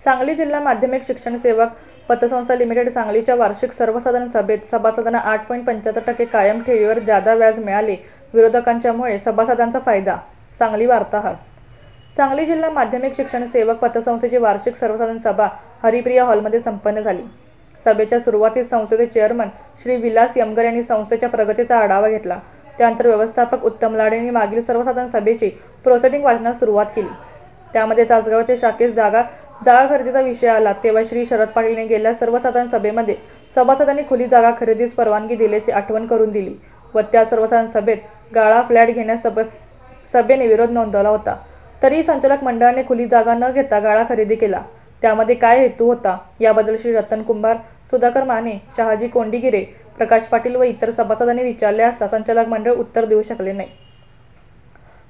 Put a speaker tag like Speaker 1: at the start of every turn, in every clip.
Speaker 1: सांगली जिल्हा माध्यमिक शिक्षण सेवक पतसंस्था लिमिटेड सांगलीच्या वार्षिक सर्वसाधारण सभेत सभासदांना 8.75% कायम ठेवीवर जादा व्याज मिळाले. विरोधकांच्यामुळे सभासदांचा फायदा. सांगली वार्ताहर. सांगली जिल्हा माध्यमिक शिक्षण सेवक पतसंस्थेची वार्षिक सर्वसाधारण सभा हरिप्रिया हॉलमध्ये संपन्न झाली. सभेच्या सुरुवातीस संस्थेचे चेअरमन श्री विलास यमगर यांनी संस्थेच्या प्रगतीचा आढावा घेतला. त्यानंतर व्यवस्थापक उत्तम लाड यांनी मागील सर्वसाधारण सभेची प्रोसिडिंग वाचनास सुरुवात केली. त्यामध्ये तासगाव येथे शाखेस जागा खरेदीचा विषय आला तेव्हा श्री शरद पाटील यांनी गेल्या सर्वसाधारण सभेमध्ये सभासदांनी खुली जागा खरेदीस परवानगी दिल्याची आठवण करून दिली व त्या सर्वसाधारण सभेत गाळा फ्लॅट घेण्यास सभेने विरोध नोंदवला होता. तरीही संचालक मंडळाने खुली जागा न घेता गाळा खरेदी केला. त्यामध्ये काय हेतू होता याबद्दल श्री रतन कुंभार, सुधाकर माने, शहाजी कोंडिगिरे, प्रकाश पाटील व इतर सभासदांनी विचारले असता संचालक मंडळ उत्तर देऊ शकले नाही.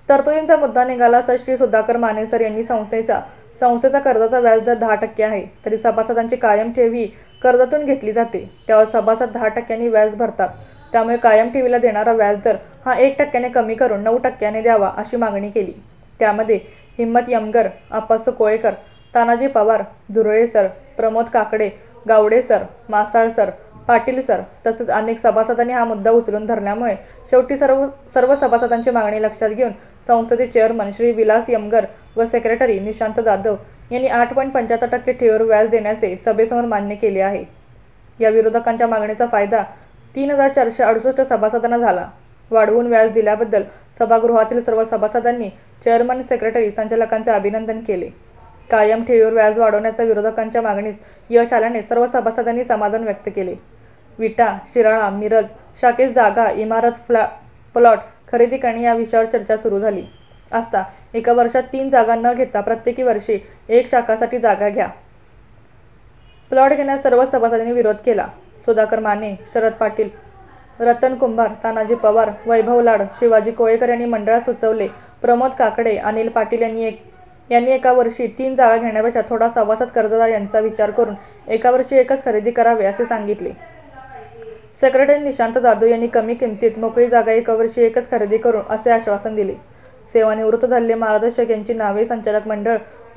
Speaker 1: तरतुदींचा मुद्दा निघाला असता श्री सुधाकर माने सर यांनी संस्थेचा कर्जाचा व्याजदर 10% आहे, तरी सभासदांची कायम ठेव ही कर्जातून घेतली जाते. त्यावर सभासद 10% व्याज भरतात. त्यामुळे कायम ठेवीला देणारा व्याजदर हा 1% कमी करून 9% द्यावा अशी मागणी केली. त्यामध्ये Himmat Yamgar, Appasu Kolekar, Tanaji Pawar, Dhurle sir, Pramod Kakade, Gawade sir, Masal sir, Patil sir तसेच अनेक सभासदांनी हा मुद्दा उचलून धरल्यामुळे शेवटी सर्व सभासदांची मागणी लक्षात घेऊन संस्थेचे चेअरमन श्री विलास यमगर व सेक्रेटरी निशांत जाधव यांनी 8.75% ठेवीवर व्याज देण्याचे सभेसमोर मान्य केले आहे. या विरोधकांच्या मागणीचा फायदा 3468 सभासदांना झाला. वाढवून व्याज दिल्याबद्दल सभागृहातील सर्व सभासदांनी चेअरमन, सेक्रेटरी, संचालकांचे अभिनंदन केले. कायम ठेवीवर व्याज वाढवण्याच्या विरोधकांच्या मागणीस यश आल्याने सर्व सभासदांनी समाधान व्यक्त केले. विटा, शिराळा, मिरज शाखेस जागा, इमारत, प्लॉट खरेदी करणे या विषयावर चर्चा सुरू झाली असता एका वर्षात 3 जागा न घेता प्रत्येकी वर्षी 1 शाखासाठी जागा घ्या. प्लॉट घेण्यास सर्व सभासदांनी विरोध केला. सुधाकर माने, शरद पाटील, रतन कुंभार, तानाजी पवार, वैभव लाड, शिवाजी कोळेकर यांनी मंडळास सुचवले. प्रमोद काकडे, अनिल पाटील यांनी एका वर्षी 3 जागा घेण्यापेक्षा थोडा सभासद कर्जदार यांचा विचार करून एका वर्षी 1च खरेदी करावे असे सांगितले. सेक्रेटरी निशांत जाधव यांनी कमी किमतीत मोकळी जागा एका वर्षी 1च खरेदी करून असे आश्वासन दिले. सेवानिवृत्त झालेले मार्गदर्शक यांची नावे संचालक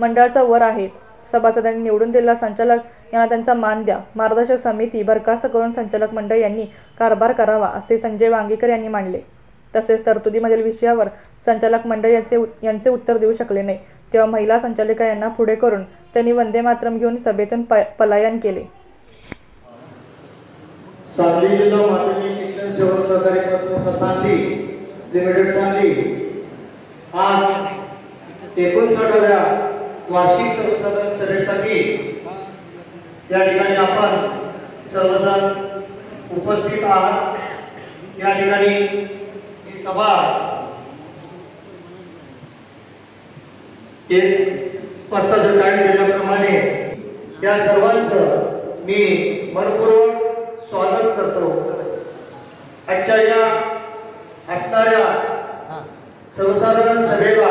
Speaker 1: मंडळाचा वर आहेत. सभासदांनी निवडून दिलेला संचालक यांना त्यांचा मान द्या. मार्गदर्शक समिती बरखास्त करून संचालक मंडळ यांनी कारभार करावा असे संजय वांगीकर यांनी मांडले. तसेच तरतुदीमधील विषयावर संचालक मंडळ यांचे उत्तर देऊ शकले नाही तेव्हा महिला संचालिका यांना पुढे करून त्यांनी वंदे मातरम घेऊन सभेतून पलायन केले.
Speaker 2: सांगली जिल्हा माध्यमिक शिक्षण सेवक सहकारी पतसंस्था सांगली लिमिटेड सांगली आज 59व्या वार्षिक सर्वसाधारण सभेसाठी या ठिकाणी आपण सर्वजण उपस्थित आहात. या ठिकाणी ही सभा पस्ताचं टाइम दिल्याप्रमाणे या सर्वांचं मी मनपूर्वक स्वागत करतो. आजच्या या असणाऱ्या सर्वसाधारण सभेला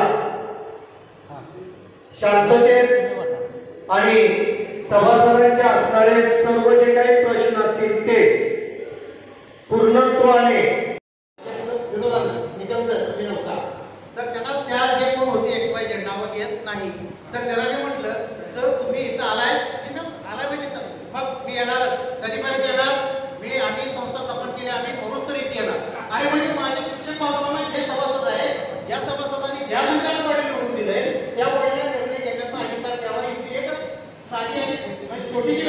Speaker 2: शांततेत आणि सभासदांचे असणारे सर्व जे काही प्रश्न असतील ते पूर्णत्वाने
Speaker 3: तर त्यांना त्या जे कोण होते XYZ नावं येत नाही तर त्याला मी म्हटलं सर तुम्ही इथं आलाय आला म्हणजे सर मग मी येणार कधीपर्यंत येणार आम्ही संस्था स्थापन केली आम्ही मरुस तर इथे येणार आणि म्हणजे माझे शिक्षक बांधवांना जे सभासद आहे ज्या सभासदांनी ज्या संचालक मंडळ निवडून दिलंय त्या बॉडीला निर्णय घेण्याचा अधिकार द्यावा ही एकच साधी आणि छोटीशी